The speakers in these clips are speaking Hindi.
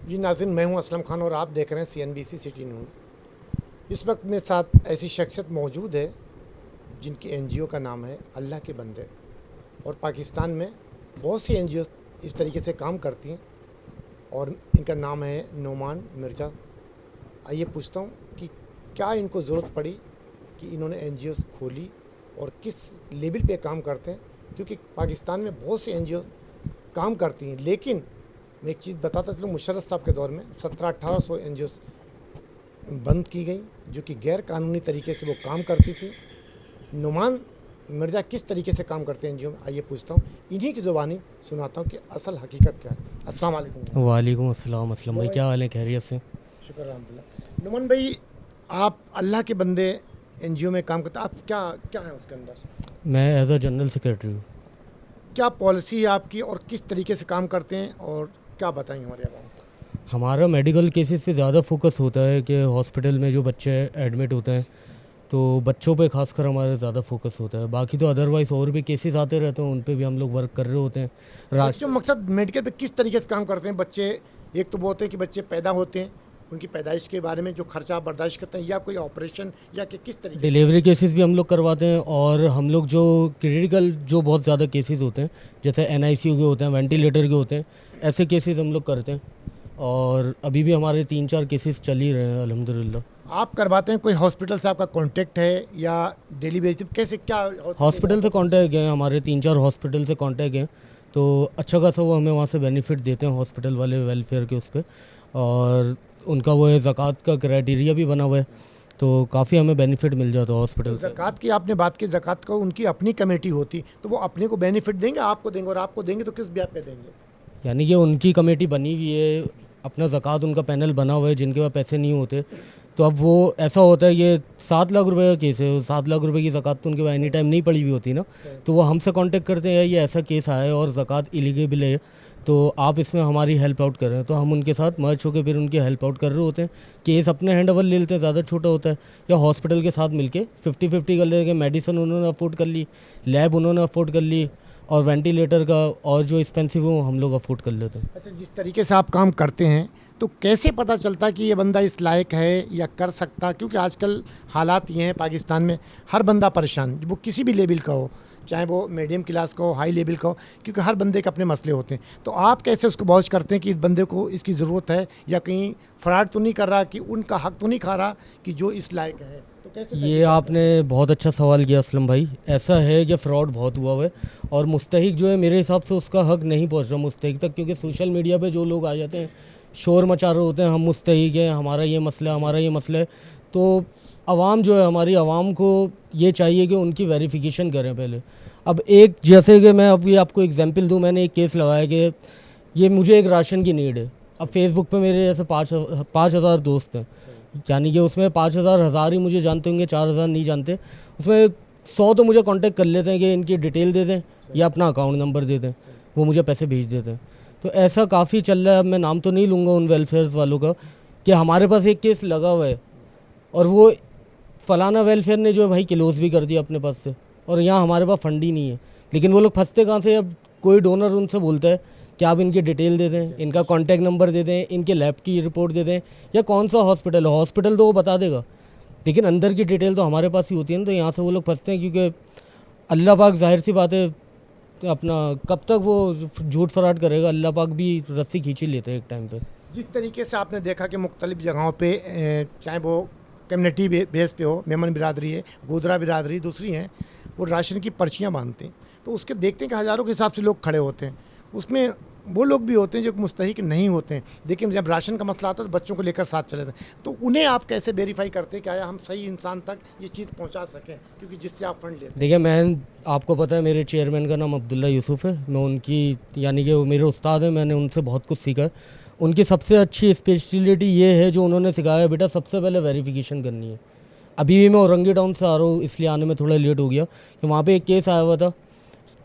जी नाज़रीन, मैं हूं असलम खान और आप देख रहे हैं CNBC सिटी न्यूज़। इस वक्त मेरे साथ ऐसी शख्सियत मौजूद है जिनकी NGO का नाम है अल्लाह के बंदे, और पाकिस्तान में बहुत सी NGO इस तरीके से काम करती हैं और इनका नाम है नोमान मिर्ज़ा। आइए पूछता हूं कि क्या इनको ज़रूरत पड़ी कि इन्होंने NGO खोली और किस लेवल पे काम करते हैं, क्योंकि पाकिस्तान में बहुत सी NGO काम करती हैं। लेकिन मैं एक चीज़ बताता चलूँ, मुशर्रफ साहब के दौर में 1700-1800 NGO बंद की गई जो कि गैर कानूनी तरीके से वो काम करती थी। नुमान मिर्ज़ा किस तरीके से काम करते हैं NGO में, आइए पूछता हूँ, इन्हीं की ज़ुबानी सुनाता हूँ कि असल हकीकत क्या है। अस्सलाम वालेकुम। वालेकुम अस्सलाम। असलम भाई, क्या हाल है? खैरियत से? शुक्र अल्हम्दुलिल्लाह। नुमान भाई, आप अल्लाह के बंदे NGO में काम करते हैं, आप क्या क्या है उसके अंदर? मैं एज अ जनरल सेक्रेटरी हूँ। क्या पॉलिसी है आपकी और किस तरीके से काम करते हैं, और क्या बताएंगे हमारे आवाम को? हमारा मेडिकल केसेस पे ज़्यादा फोकस होता है कि हॉस्पिटल में जो बच्चे एडमिट होते हैं तो बच्चों पे खासकर हमारा ज़्यादा फोकस होता है। बाकी तो अदरवाइज़ और भी केसेस आते रहते हैं, उन पे भी हम लोग वर्क कर रहे होते हैं। बच्चों मकसद मेडिकल पे किस तरीके से काम करते हैं बच्चे? एक तो वो होते हैं कि बच्चे पैदा होते हैं, उनकी पैदाइश के बारे में जो खर्चा बर्दाश्त करते हैं, या कोई ऑपरेशन, या कि किस तरीके से? डिलीवरी केसेस भी हम लोग करवाते हैं, और हम लोग जो क्रिटिकल जो बहुत ज़्यादा केसेस होते हैं जैसे NICU के होते हैं, वेंटिलेटर के होते हैं, ऐसे केसेस हम लोग करते हैं। और अभी भी हमारे 3-4 केसेस चल ही रहे हैं अल्हम्दुलिल्लाह। आप करवाते हैं? कोई हॉस्पिटल से आपका कांटेक्ट है या डेली बेसिस कैसे क्या? हॉस्पिटल से कांटेक्ट है, हमारे 3-4 हॉस्पिटल से कांटेक्ट है, तो अच्छा खासा वो हमें वहाँ से बेनिफिट देते हैं हॉस्पिटल वाले वेलफेयर के उस पर। और उनका वो है ज़कात का क्राइटेरिया भी बना हुआ है, तो काफ़ी हमें बेनिफिट मिल जाता है हॉस्पिटल से। ज़कात की आपने बात की, ज़कात को उनकी अपनी कमेटी होती, तो वो अपने को बेनिफिट देंगे, आपको देंगे, और आपको देंगे तो किस ब्याज पे देंगे? यानी कि उनकी कमेटी बनी हुई है, अपना ज़कात उनका पैनल बना हुआ है, जिनके पास पैसे नहीं होते तो अब वो ऐसा होता है, ये 7 लाख रुपए का केस है, 7 लाख रुपए की ज़कात तो उनके पास एनी टाइम नहीं पड़ी हुई होती ना, तो वो हमसे कांटेक्ट करते हैं, ये ऐसा केस आया है और ज़कात इलीगल है, तो आप इसमें हमारी हेल्प आउट कर रहे हैं। तो हम उनके साथ मर्ज होकर फिर उनकी हेल्प आउट कर रहे होते हैं। केस अपने हैंड ओवर ले लेते हैं, ज़्यादा छोटा होता है, या हॉस्पिटल के साथ मिलके 50-50 कर लेते हैं। मेडिसिन उन्होंने अफोर्ड कर ली, लैब उन्होंने अफोर्ड कर ली, और वेंटिलेटर का और जो एक्सपेंसिव है वो हम लोग अफोर्ड कर लेते हैं। अच्छा, जिस तरीके से आप काम करते हैं तो कैसे पता चलता कि ये बंदा इस लायक है या कर सकता? क्योंकि आजकल हालात ये हैं पाकिस्तान में, हर बंदा परेशान, वो किसी भी लेवल का हो, चाहे वो मीडियम क्लास का हो, हाई लेवल का हो, क्योंकि हर बंदे के अपने मसले होते हैं। तो आप कैसे उसको वॉच करते हैं कि इस बंदे को इसकी ज़रूरत है, या कहीं फ्रॉड तो नहीं कर रहा, कि उनका हक तो नहीं खा रहा कि जो इस लायक है? तो कैसे ये आपने बहुत अच्छा सवाल किया असलम भाई। ऐसा है कि फ़्रॉड बहुत हुआ है, और मुस्तहिक जो है मेरे हिसाब से उसका हक नहीं पहुंच रहा मुस्तहिक तक, क्योंकि सोशल मीडिया पे जो लोग आ जाते हैं शोर मचा रहे होते हैं, हम मुस्तहिक हैं, हमारा ये मसला है, हमारा ये मसला है, तो आवाम जो है, हमारी आवाम को ये चाहिए कि उनकी वेरिफिकेशन करें पहले। अब एक जैसे कि मैं अभी आपको एग्जांपल दूं, मैंने एक केस लगाया कि ये मुझे एक राशन की नीड है। अब फेसबुक पे मेरे जैसे 5,000 दोस्त हैं, यानी कि उसमें 5,000 ही मुझे जानते होंगे, 4,000 नहीं जानते। उसमें 100 तो मुझे कांटेक्ट कर लेते हैं कि इनकी डिटेल दे दें या अपना अकाउंट नंबर दे दें, वो मुझे पैसे भेज देते हैं। तो ऐसा काफ़ी चल रहा है। अब मैं नाम तो नहीं लूँगा उन वेलफेयर वालों का, कि हमारे पास एक केस लगा हुआ है और वो फलाना वेलफेयर ने जो है भाई क्लोज़ भी कर दिया अपने पास से, और यहाँ हमारे पास फंड ही नहीं है। लेकिन वो लोग फंसते कहाँ से? अब कोई डोनर उनसे बोलता है कि आप इनकी डिटेल दे दें, इनका कॉन्टैक्ट नंबर दे दें, इनके लैब की रिपोर्ट दे दें, या कौन सा हॉस्पिटल है, हॉस्पिटल तो वो बता देगा, लेकिन अंदर की डिटेल तो हमारे पास ही होती है ना। तो यहाँ से वो लोग फंसते हैं, क्योंकि अल्लाह पाक जाहिर सी बात है, तो अपना कब तक वो झूठ फराड करेगा, अल्लाह पाक भी रस्सी खींच ही लेते हैं एक टाइम पे। जिस तरीके से आपने देखा कि मुख्तलिफ जगहों पे चाहे वो कम्युनिटी बेस पे हो, मेमन बिरादरी है, गोदरा बिरादरी, दूसरी हैं, वो राशन की पर्चियाँ बांधते हैं, तो उसके देखते हैं कि हज़ारों के हिसाब से लोग खड़े होते हैं। उसमें वो लोग भी होते हैं जो मुस्तहिक नहीं होते हैं, लेकिन जब राशन का मसला आता है तो बच्चों को लेकर साथ चले जाते हैं। तो उन्हें आप कैसे वेरीफाई करते हैं कि आया हम सही इंसान तक ये चीज़ पहुंचा सकें, क्योंकि जिससे आप फंड लेते हैं? देखिए, मैं आपको पता है मेरे चेयरमैन का नाम अब्दुल्ला यूसुफ है, मैं उनकी यानी कि वो मेरे उस्ताद हैं, मैंने उनसे बहुत कुछ सीखा है। उनकी सबसे अच्छी स्पेशलिटी ये है जो उन्होंने सिखाया है, बेटा सबसे पहले वेरिफिकेशन करनी है। अभी भी मैं औरंगी टाउन से आ रहा हूँ, इसलिए आने में थोड़ा लेट हो गया, कि वहाँ पे एक केस आया हुआ था।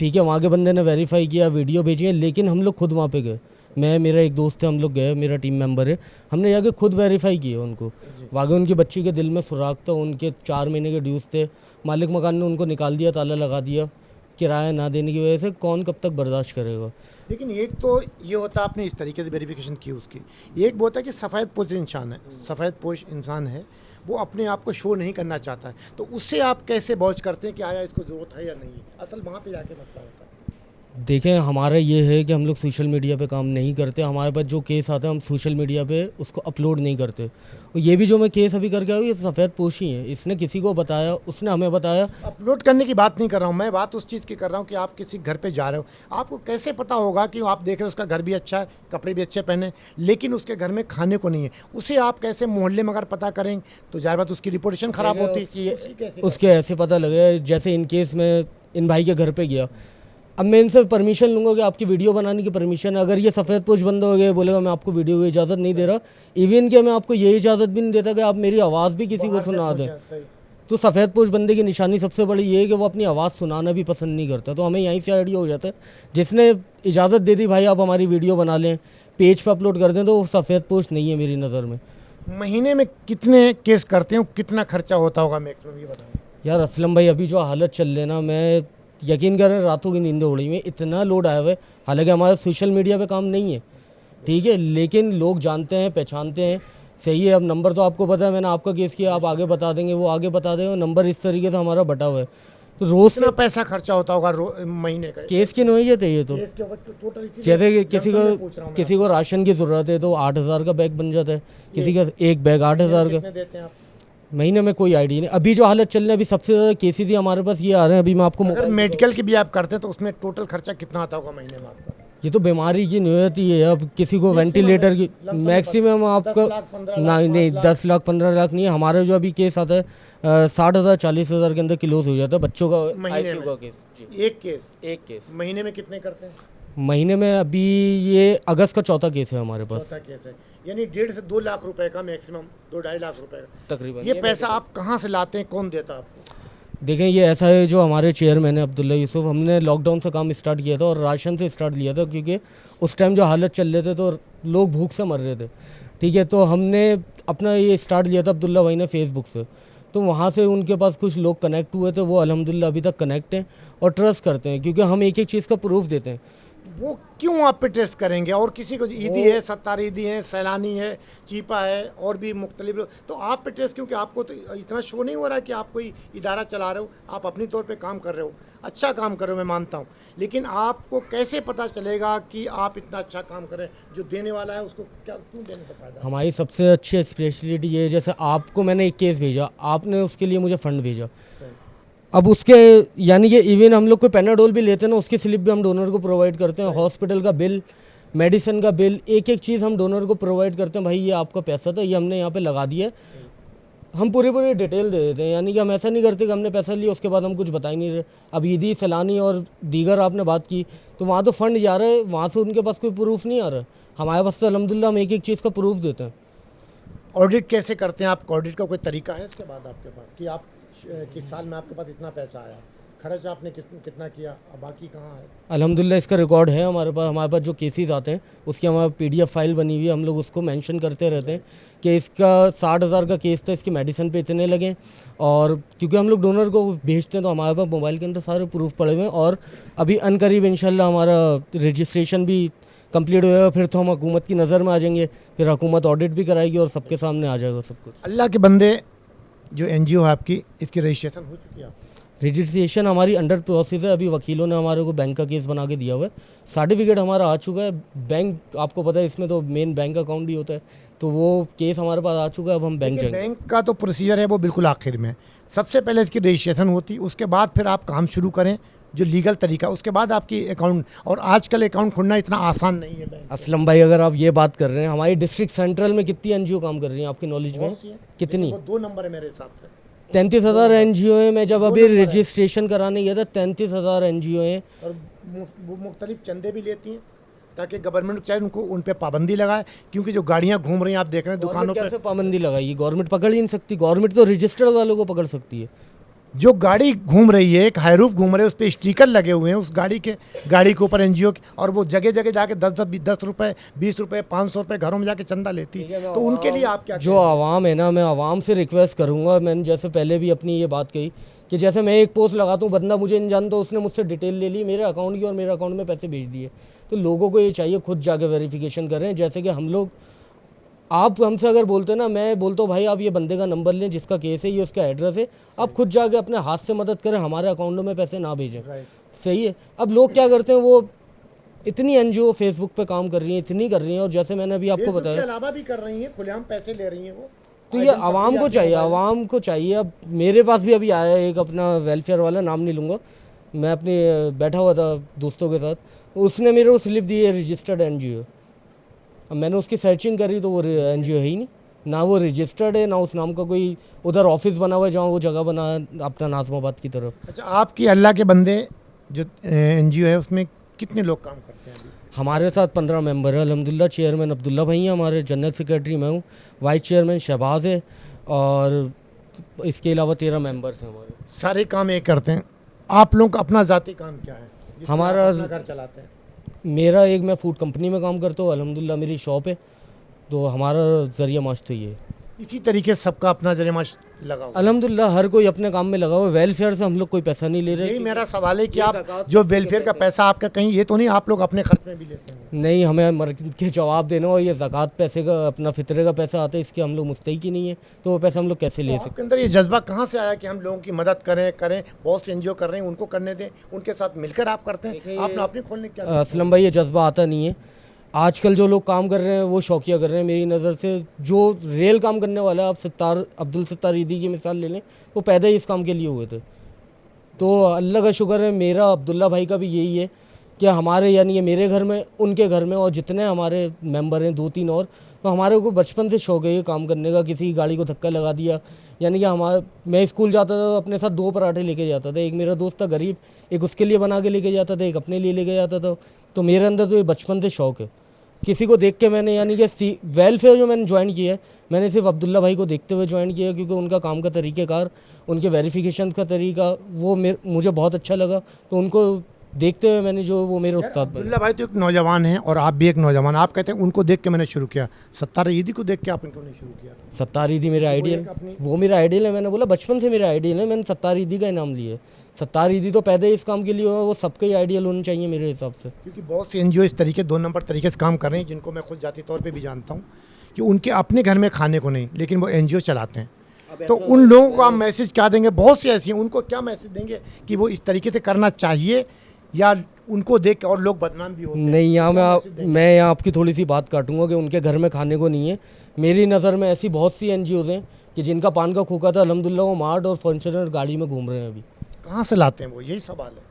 ठीक है, वहाँ के बंदे ने वेरीफाई किया, वीडियो भेजी है, लेकिन हम लोग खुद वहाँ पे गए, मैं मेरा एक दोस्त है, हम लोग गए, मेरा टीम मेंबर है, हमने जाके खुद वेरीफाई किया उनको। वाकई उनकी बच्ची के दिल में सुराग था, उनके 4 महीने के ड्यूज़ थे, मालिक मकान ने उनको निकाल दिया, ताला लगा दिया, किराया ना देने की वजह से। कौन कब तक बर्दाश्त करेगा? लेकिन एक तो ये होता है आपने इस तरीके से वेरिफिकेशन की उसकी, एक वो होता है कि सफ़ेद पोश इंसान है, वो अपने आप को शो नहीं करना चाहता है, तो उससे आप कैसे बॉच करते हैं कि आया इसको ज़रूरत है या नहीं है? असल वहाँ पे जाके मसला होता है। देखें, हमारा ये है कि हम लोग सोशल मीडिया पे काम नहीं करते। हमारे पास जो केस आता है हम सोशल मीडिया पे उसको अपलोड नहीं करते। और ये भी जो मैं केस अभी करके आया हूँ, ये सफ़ेद पोशी है। इसने किसी को बताया, उसने हमें बताया। अपलोड करने की बात नहीं कर रहा हूँ मैं, बात उस चीज़ की कर रहा हूँ कि आप किसी घर पे जा रहे हो, आपको कैसे पता होगा कि आप देख रहे हो उसका घर भी अच्छा है, कपड़े भी अच्छे पहने, लेकिन उसके घर में खाने को नहीं है, उसे आप कैसे मोहल्ले में अगर पता करेंगे तो जाहिर बात उसकी रिपोर्टेशन ख़राब होती है। उसके ऐसे पता लगे, जैसे इन केस में इन भाई के घर पे गया, अब मैं इनसे परमिशन लूँगा कि आपकी वीडियो बनाने की परमिशन है। अगर ये सफ़ेद पोश बंदा हो गया, बोलेगा मैं आपको वीडियो की इजाज़त नहीं दे रहा, इवन कि मैं आपको ये इजाज़त भी नहीं देता कि आप मेरी आवाज़ भी किसी को सुना दें। तो सफ़ेद पोश बंदे की निशानी सबसे बड़ी ये है कि वो अपनी आवाज़ सुनाना भी पसंद नहीं करता। तो हमें यहीं से आइडिया हो जाता है, जिसने इजाज़त दे दी भाई आप हमारी वीडियो बना लें, पेज पर अपलोड कर दें, तो वो सफ़ेद पोश नहीं है मेरी नज़र में। महीने में कितने केस करते हो, कितना खर्चा होता होगा मैक्सिमम, ये बताओ यार असलम भाई, अभी जो हालत चल रही है ना, मैं यकीन करें रातों की नींदें उड़ी हुई हैं, इतना लोड आया हुआ है। हालांकि हमारा सोशल मीडिया पे काम नहीं है, ठीक है, लेकिन लोग जानते हैं, पहचानते हैं। सही है, अब नंबर तो आपको पता है, मैंने आपका केस किया, आप आगे बता देंगे, वो आगे बता देंगे, नंबर इस तरीके से हमारा बटा हुआ है। तो रोज़ कितना पैसा खर्चा होता होगा महीने का? केस की नोइयत है ये तो। केस के ऊपर टोटल जैसे कि किसी को राशन की ज़रूरत है तो 8,000 का बैग बन जाता है, किसी का एक बैग 8,000 का। कितने देते हैं आप? महीने में कोई आइडिया नहीं। अभी जो हालत चल रही है, अभी सबसे ज़्यादा केसेस ही हमारे पास ये आ रहे हैं। अभी मैं आपको अगर मेडिकल की भी आप करते हैं तो उसमें टोटल खर्चा कितना आता होगा महीने में आपका? ये तो बीमारी की नौयत ही है। अब किसी को वेंटिलेटर की मैक्सिमम आपका नहीं 10 लाख 15 लाख नहीं है। हमारा जो अभी केस आता है 60,000 40,000 के अंदर क्लोज हो जाता है बच्चों का ICU का केस जी। एक केस महीने में कितने करते हैं? महीने में अभी ये अगस्त का चौथा केस है हमारे पास। चौथा केस है, यानी 1.5 से 2 लाख रुपए का मैक्सिमम, 2-2.5 लाख रुपए का तकरीबन। ये पैसा आप कहाँ से लाते हैं, कौन देता है आपको? देखें, ये ऐसा है, जो हमारे चेयरमैन है अब्दुल्ला यूसुफ, हमने लॉकडाउन से काम स्टार्ट किया था और राशन से स्टार्ट किया था, क्योंकि उस टाइम जो हालत चल रहे थे तो लोग भूख से मर रहे थे, ठीक है। तो हमने अपना ये स्टार्ट किया था अब्दुल्ला भाई ने फेसबुक से। तो वहाँ से उनके पास कुछ लोग कनेक्ट हुए थे, वो अल्हम्दुलिल्लाह अभी तक कनेक्ट हैं और ट्रस्ट करते हैं, क्योंकि हम एक एक चीज़ का प्रूफ देते हैं। वो क्यों आप पे टेस्ट करेंगे? और किसी को ईदी है, सत्तार ईदी है, सैलानी है, चीपा है, और भी मुख्तलिफ, तो आप पे टेस्ट क्योंकि आपको तो इतना शो नहीं हो रहा है कि आप कोई इदारा चला रहे हो, आप अपनी तौर पे काम कर रहे हो, अच्छा काम कर रहे हो, मैं मानता हूँ, लेकिन आपको कैसे पता चलेगा कि आप इतना अच्छा काम कर रहे हैं? जो देने वाला है उसको क्या क्यों देने का फायदा? हमारी सबसे अच्छी स्पेशलिटी ये है, जैसे आपको मैंने एक केस भेजा, आपने उसके लिए मुझे फ़ंड भेजा, अब उसके यानी कि इवन हम लोग कोई पैनाडोल भी लेते हैं ना, उसकी स्लिप भी हम डोनर को प्रोवाइड करते हैं। हॉस्पिटल का बिल, मेडिसिन का बिल, एक एक चीज़ हम डोनर को प्रोवाइड करते हैं। भाई ये आपका पैसा था, ये हमने यहाँ पे लगा दिया है, हम पूरी डिटेल दे देते हैं। यानी कि हम ऐसा नहीं करते कि हमने पैसा लिया उसके बाद हम कुछ बता ही नहीं रहे। अब ईदी, सैलानी और दीगर आपने बात की, तो वहाँ तो फ़ंड जा रहा है, वहाँ से उनके पास कोई प्रूफ नहीं आ रहा है। हमारे पास तो अल्हम्दुलिल्लाह हम एक एक चीज़ का प्रूफ देते हैं। ऑडिट कैसे करते हैं आप? ऑडिट का कोई तरीका है इसके बाद आपके पास कि आप किस साल में आपके पास इतना पैसा आया, खर्च आपने कितना किया, अब बाकी कहाँ है? अल्हम्दुलिल्लाह इसका रिकॉर्ड है हमारे पास जो केसेस आते हैं उसकी हमारे PDF फाइल बनी हुई है। हम लोग उसको मेंशन करते रहते हैं कि इसका 60,000 का केस था, इसकी मेडिसिन पे इतने लगे। और क्योंकि हम लोग डोनर को भेजते हैं तो हमारे पास मोबाइल के अंदर सारे प्रूफ पड़े हुए हैं। और अभी अनकरीब इंशाल्लाह हमारा रजिस्ट्रेशन भी कंप्लीट हो जाएगा, फिर तो हम हुकूमत की नज़र में आ जाएंगे, फिर हुकूमत ऑडिट भी कराएगी और सबके सामने आ जाएगा सब कुछ। अल्लाह के बंदे, जो NGO है आपकी, इसकी रजिस्ट्रेशन हो चुकी है? रजिस्ट्रेशन हमारी अंडर प्रोसेस है। अभी वकीलों ने हमारे को बैंक का केस बना के दिया हुआ है, सर्टिफिकेट हमारा आ चुका है। बैंक आपको पता है इसमें तो मेन बैंक अकाउंट ही होता है, तो वो केस हमारे पास आ चुका है। अब हम बैंक जाएंगे। बैंक का तो प्रोसीजर है वो बिल्कुल आखिर में, सबसे पहले इसकी रजिस्ट्रेशन होती, उसके बाद फिर आप काम शुरू करें जो लीगल तरीका, उसके बाद आपकी अकाउंट। और आजकल अकाउंट खोलना इतना आसान नहीं है बैंक। असलम भाई, अगर आप ये बात कर रहे हैं, हमारी डिस्ट्रिक्ट सेंट्रल में कितनी NGO काम कर रही हैं आपकी नॉलेज में? कितनी? 2 नंबर है मेरे हिसाब से। 33,000 NGO है। मैं जब अभी रजिस्ट्रेशन कराने गया था 33,000 NGO है। और वो मुख्तलिफ चंदे भी लेती हैं ताकि गवर्नमेंट चाहे उनको उन पे पाबंदी लगाए, क्योंकि जो गाड़ियाँ घूम रही हैं आप देख रहे हैं दुकानों पे। कैसे पाबंदी लगाई? गवर्नमेंट पकड़ ही नहीं सकती, गवर्नमेंट तो रजिस्टर्ड वालों को पकड़ सकती है। जो गाड़ी घूम रही है, एक हाईरूफ घूम रहे है, उस पर स्टिकर लगे हुए हैं उस गाड़ी के ऊपर NGO के, और वो जगह जगह जाके 10 रुपए 20 रुपए 500 रुपए घरों में जाके चंदा लेती है। तो उनके लिए आप क्या? जो आवाम है ना, मैं आवाम से रिक्वेस्ट करूंगा, मैंने जैसे पहले भी अपनी ये बात कही कि जैसे मैं एक पोस्ट लगाता हूँ, बंदा मुझे नहीं जानता, उसने मुझसे डिटेल ले ली मेरे अकाउंट की और मेरे अकाउंट में पैसे भेज दिए, तो लोगों को ये चाहिए खुद जाके वेरिफिकेशन करें। जैसे कि हम लोग, आप हमसे अगर बोलते ना, मैं बोलता हूँ भाई आप ये बंदे का नंबर लें जिसका केस है, ये उसका एड्रेस है, आप खुद जाके अपने हाथ से मदद करें, हमारे अकाउंटों में पैसे ना भेजें। सही है। अब लोग क्या करते हैं, वो इतनी एनजीओ फेसबुक पे काम कर रही हैं, इतनी कर रही हैं, और जैसे मैंने अभी आपको फेसबुक बताया, के अलावा भी कर रही हैं, खुलेआम पैसे ले रही हैं वो। तो ये आवाम को चाहिए, आवाम को चाहिए। अब मेरे पास भी अभी आया एक अपना वेलफेयर वाला, नाम नहीं लूँगा, मैं अपने बैठा हुआ था दोस्तों के साथ, उसने मेरे को स्लिप दी है रजिस्टर्ड एनजीओ। अब मैंने उसकी सर्चिंग करी तो वो एनजीओ है ही नहीं, ना वो रजिस्टर्ड है, ना उस नाम का कोई उधर ऑफिस बना हुआ है जहाँ वो जगह बना है अपना नाज़िमाबाद की तरफ। अच्छा, आपकी अल्लाह के बंदे जो एनजीओ है उसमें कितने लोग काम करते हैं अभी? हमारे साथ 15 मेंबर है अल्हम्दुलिल्लाह। चेयरमैन अब्दुल्ला भाई हैं हमारे, जनरल सेक्रेटरी मैं हूँ, वाइस चेयरमैन शहबाज है, और इसके अलावा 13 मेंबर्स हैं हमारे। सारे काम एक करते हैं। आप लोग का अपना ज़ाती काम क्या है जिससे हमारा आप अपना घर चलाते हैं? मेरा एक, मैं फूड कंपनी में काम करता हूँ अल्हम्दुलिल्लाह, मेरी शॉप है, तो हमारा ज़रिया माश तो ये है। इसी तरीके से सबका अपना जरिमाश लगा हुआ है। अल्हम्दुलिल्लाह हर कोई अपने काम में लगा हुआ है। वेलफेयर से हम लोग कोई पैसा नहीं ले रहे। यही मेरा सवाल है कि ये आप ज़कात जो के वेलफेयर का पैसा आपका कहीं ये तो नहीं आप लोग अपने खर्च में भी लेते हैं? नहीं, हमें मर के जवाब देना, और ये ज़कात पैसे का, अपना फितरे का पैसा आता है, इसके हम लोग मुस्तहिक ही नहीं है, तो वो पैसा हम लोग कैसे ले तो सकते? आपके अंदर ये जज्बा कहाँ से आया कि हम लोगों की मदद करें? बहुत से एनजीओ कर रहे हैं, उनको करने दें, उनके साथ मिलकर आप करते हैं, आपने अपनी खोलने क्या? असलम भाई, ये जज्बा आता नहीं है। आजकल जो लोग काम कर रहे हैं वो शौकिया कर रहे हैं। मेरी नज़र से जो रियल काम करने वाला है, आप अब्दुल सत्तार ईदी की मिसाल ले लें, वो पैदा ही इस काम के लिए हुए थे। तो अल्लाह का शुक्र है, मेरा अब्दुल्ला भाई का भी यही है कि हमारे, यानी कि मेरे घर में, उनके घर में, और जितने हमारे मेंबर हैं 2-3 और, तो हमारे को बचपन से शौक है ये काम करने का। किसी गाड़ी को धक्का लगा दिया, यानी कि मैं स्कूल जाता था तो अपने साथ 2 पराठे लेके जाता था। एक मेरा दोस्त था गरीब, एक उसके लिए बना के लेके जाता था, एक अपने लिए लेके जाता था। तो मेरे अंदर तो ये बचपन से शौक है। किसी को देख के मैंने, यानी कि वेलफेयर जो मैंने ज्वाइन किया है, मैंने सिर्फ अब्दुल्ला भाई को देखते हुए ज्वाइन किया, क्योंकि उनका काम का तरीक़ेकार, उनके वेरिफिकेशन का तरीका, वो मुझे बहुत अच्छा लगा। तो उनको देखते हुए मैंने, जो वो मेरे उस्ताद बने। अब्दुल्ला भाई तो एक नौजवान हैं और आप भी एक नौजवान, आप कहते हैं उनको देख के मैंने शुरू किया। सत्तार ईदी को देख के आपने क्यों नहीं शुरू किया? सत्तार ईदी मेरा आइडियल, वो मेरा आइडियल है। मैंने बोला बचपन से मेरा आइडियल है, मैंने सत्तार ईदी का इनाम लिया है। सत्तार ईदी तो पैदा ही इस काम के लिए हुआ, वो सबके ही आइडियल होने चाहिए मेरे हिसाब से। क्योंकि बहुत से एनजीओ इस तरीके 2 नंबर तरीके से काम कर रहे हैं, जिनको मैं खुद जाती तौर पे भी जानता हूँ कि उनके अपने घर में खाने को नहीं, लेकिन वो एनजीओ चलाते हैं। तो उन लोगों को आप मैसेज क्या देंगे? बहुत सी ऐसी हैं, उनको क्या मैसेज देंगे कि वो इस तरीके से करना चाहिए, या उनको देख के और लोग बदनाम भी होते हैं? नहीं, यहाँ मैं यहाँ आपकी थोड़ी सी बात काटूंगा कि उनके घर में खाने को नहीं है। मेरी नज़र में ऐसी बहुत सी एनजीओज़ हैं कि जिनका पान का खोखा था, अल्हम्दुलिल्लाह वो मार्ट और फॉर्च्यूनर गाड़ी में घूम रहे हैं अभी। कहाँ से लाते हैं वो? यही सवाल है।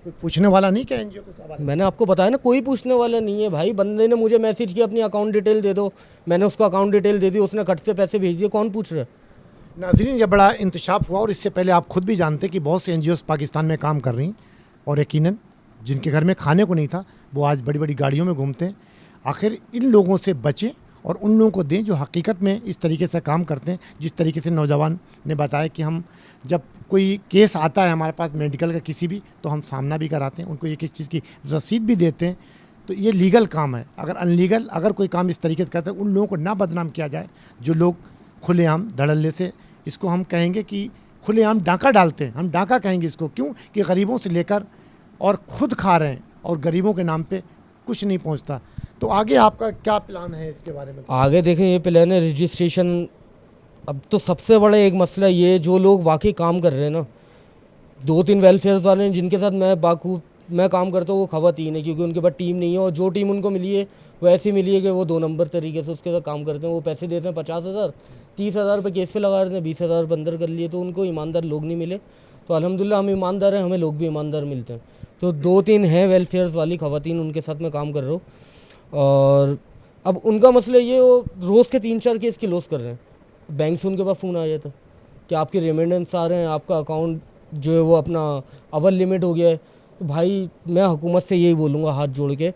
कोई पूछने वाला नहीं क्या एनजीओ को सवाल? मैंने आपको बताया ना, कोई पूछने वाला नहीं है भाई। बंदे ने मुझे मैसेज किया अपनी अकाउंट डिटेल दे दो, मैंने उसको अकाउंट डिटेल दे दी, उसने कट से पैसे भेज दिए, कौन पूछ रहा है? नाज़रीन, ये बड़ा इंतशाफ हुआ, और इससे पहले आप खुद भी जानते कि बहुत से एनजीओ पाकिस्तान में काम कर रही, और यकीनन जिनके घर में खाने को नहीं था वो आज बड़ी बड़ी गाड़ियों में घूमते हैं। आखिर इन लोगों से बचें और उन लोगों को दें जो हकीकत में इस तरीके से काम करते हैं। जिस तरीके से नौजवान ने बताया कि हम जब कोई केस आता है हमारे पास मेडिकल का किसी भी, तो हम सामना भी कराते हैं, उनको एक एक चीज़ की रसीद भी देते हैं। तो ये लीगल काम है। अगर अनलीगल अगर कोई काम इस तरीके से करते हैं, उन लोगों को ना बदनाम किया जाए जो लोग खुलेआम धड़ल्ले से, इसको हम कहेंगे कि खुलेआम डाका डालते हैं, हम डाका कहेंगे इसको। क्यों? कि गरीबों से लेकर और ख़ुद खा रहे हैं, और गरीबों के नाम पे कुछ नहीं पहुंचता। तो आगे आपका क्या प्लान है इसके बारे में? आगे देखें, ये प्लान है रजिस्ट्रेशन। अब तो सबसे बड़ा एक मसला ये, जो लोग वाकई काम कर रहे हैं ना, 2-3 वेलफेयर वाले हैं जिनके साथ मैं काम करता हूँ, वो खवातीन है, क्योंकि उनके पास टीम नहीं है, और जो टीम उनको मिली है वो ऐसी मिली है कि वो 2 नंबर तरीके से उसके साथ काम करते हैं। वो पैसे देते हैं 50,000, 30,000 रुपये केस पे लगा देते हैं, 20,000 बंदर कर लिए, तो उनको ईमानदार लोग नहीं मिले। तो अल्हम्दुलिल्लाह हम ईमानदार हैं, हमें लोग भी ईमानदार मिलते हैं। तो 2-3 हैं वेलफेयर वाली खवातीन, उनके साथ मैं काम कर रहा हूँ। और अब उनका मसला ये, वो रोज़ के 3-4 केस की लॉस कर रहे हैं। बैंक से उनके पास फ़ोन आ जाता है कि आपके रिमेंडेंस आ रहे हैं, आपका अकाउंट जो है वो अपना अवर लिमिट हो गया है। तो भाई मैं हुकूमत से यही बोलूँगा हाथ जोड़ के,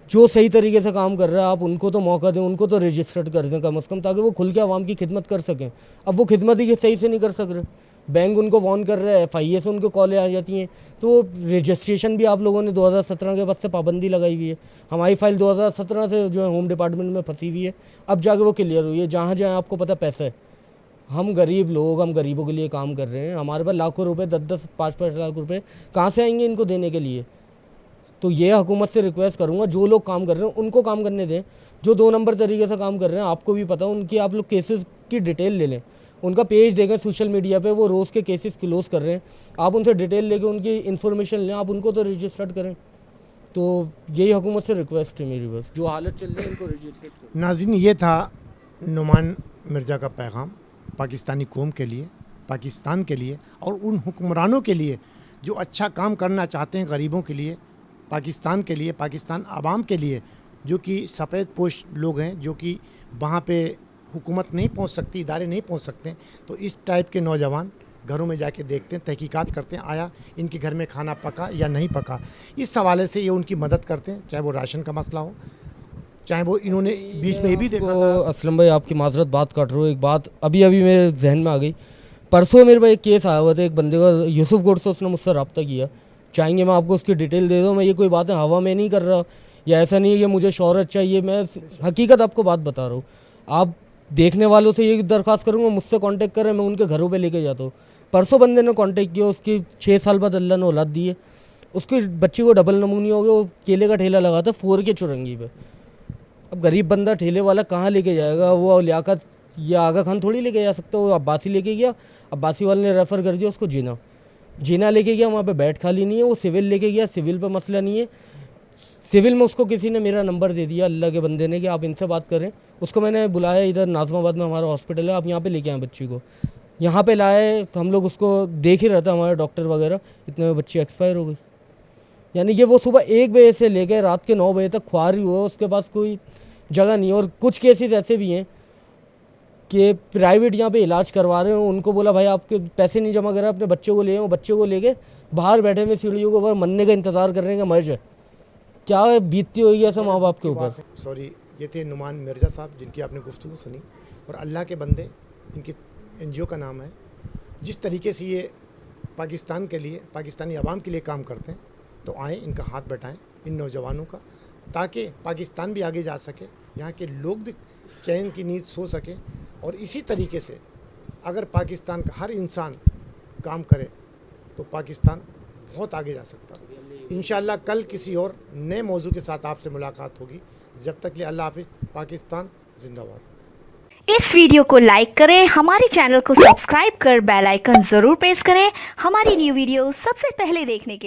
जो सही तरीके से काम कर रहा है आप उनको तो मौका दें, उनको तो रजिस्टर्ड कर दें कम अज़ कम, ताकि वो खुल के आवाम की खिदमत कर सकें। अब वो खिदमत ही सही से नहीं कर सक रहे, बैंक उनको वार्न कर रहा है, FIA से उनको कॉलें आ जाती हैं। तो रजिस्ट्रेशन भी आप लोगों ने 2017 के बाद से पाबंदी लगाई हुई है। हमारी फ़ाइल 2017 से जो है होम डिपार्टमेंट में फंसी हुई है, अब जाके वो क्लियर हुई है। जहाँ जहाँ आपको पता पैसा है, हम गरीब लोग, हम गरीबों के लिए काम कर रहे हैं। हमारे पास लाखों रुपए, 10-10, 5-5 लाख रुपए कहाँ से आएंगे इनको देने के लिए? तो ये हुकूमत से रिक्वेस्ट करूँगा, जो लोग काम कर रहे हैं उनको काम करने दें, जो 2 नंबर तरीके से काम कर रहे हैं आपको भी पता है उनकी, आप लोग केसेस की डिटेल ले लें, उनका पेज देखें सोशल मीडिया पे, वो रोज़ के केसेस क्लोज कर रहे हैं, आप उनसे डिटेल लेके उनकी इन्फॉर्मेशन लें, आप उनको तो रजिस्टर्ड करें। तो यही हुकूमत से रिक्वेस्ट है मेरी, बस जो हालत चल रही है उनको रजिस्टर्ड करें। नाज़रीन, ये था नुमान मिर्ज़ा का पैगाम पाकिस्तानी कौम के लिए, पाकिस्तान के लिए और उन हुक्मरानों के लिए जो अच्छा काम करना चाहते हैं गरीबों के लिए, पाकिस्तान के लिए, पाकिस्तान आवाम के लिए, जो कि सफ़ेद पोश लोग हैं, जो कि वहाँ पे हुकूमत नहीं पहुँच सकती, इदारे नहीं पहुँच सकते। तो इस टाइप के नौजवान घरों में जाके देखते हैं, तहकीकात करते हैं, आया इनके घर में खाना पका या नहीं पका। इस हवाले से ये उनकी मदद करते हैं, चाहे वो राशन का मसला हो, चाहे वो इन्होंने बीच में ये भी देखा था। असलम भाई, आपकी माजरत बात काट रहा हूँ, एक बात अभी मेरे जहन में आ गई। परसों मेरे पास एक केस आया हुआ था, एक बंदे का, यूसुफ गोड से उसने मुझसे रब्ता किया। चाहेंगे मैं आपको उसकी डिटेल दे दूँ, मैं ये कोई बातें हवा में नहीं कर रहा, या ऐसा नहीं है कि मुझे शोहरत चाहिए, मैं हकीकत आपको बात बता रहा हूँ। आप देखने वालों से ये दरख्वास्त करूँगा मुझसे कांटेक्ट करें, मैं उनके घरों पे लेके जाता हूँ। परसों बंदे ने कांटेक्ट किया, उसकी 6 साल बाद अल्लाह ने औलाद दी है, उसकी बच्ची को डबल नमूनी हो गया, वो केले का ठेला लगाता फोर के चुरंगी पे। अब गरीब बंदा ठेले वाला कहाँ लेके जाएगा, वो लियाकत या आगा खान थोड़ी लेके जा सकता, वो अब्बासी लेके गया, अब्बासी वाले ने रेफ़र कर दिया उसको जीना लेके गया, वहाँ पे बेड खाली नहीं है, वो सिविल लेके गया, सिविल पे मसला नहीं है, सिविल में उसको किसी ने मेरा नंबर दे दिया अल्लाह के बंदे ने कि आप इनसे बात करें। उसको मैंने बुलाया, इधर नाज़माबाद में हमारा हॉस्पिटल है, आप यहाँ पे लेके आए बच्ची को, यहाँ पे लाए तो हम लोग उसको देख ही रहे थे, हमारे डॉक्टर वगैरह, इतने में बच्ची एक्सपायर हो गई। यानी कि वो सुबह 1 बजे से लेकर रात के 9 बजे तक ख्वारी हुआ, उसके पास कोई जगह नहीं है। और कुछ केसेस ऐसे भी हैं कि प्राइवेट यहाँ पे इलाज करवा रहे हो, उनको बोला भाई आपके पैसे नहीं जमा करा, अपने बच्चे को ले आओ, बच्चे को लेके बाहर बैठे हुए सीढ़ियों के ऊपर मरने का इंतज़ार कर रहे हैं कि मर जाए। क्या बीतती होगी ऐसा माँ बाप के ऊपर। सॉरी, ये थे नुमान मिर्ज़ा साहब जिनकी आपने गुफ्तगू सुनी, और अल्लाह के बंदे, इनकी NGO का नाम है। जिस तरीके से ये पाकिस्तान के लिए, पाकिस्तानी आवाम के लिए काम करते हैं, तो आएँ इनका हाथ बटाएं इन नौजवानों का, ताकि पाकिस्तान भी आगे जा सके, यहाँ के लोग भी चैन की नींद सो सकें। और इसी तरीके से अगर पाकिस्तान का हर इंसान काम करे तो पाकिस्तान बहुत आगे जा सकता है। इंशाअल्लाह कल किसी और नए मौजू के साथ आपसे मुलाकात होगी। जब तक के लिए अल्लाह हाफिज़। पाकिस्तान जिंदाबाद। इस वीडियो को लाइक करें, हमारे चैनल को सब्सक्राइब कर बेल आइकन जरूर प्रेस करें हमारी न्यू वीडियो सबसे पहले देखने के लिए।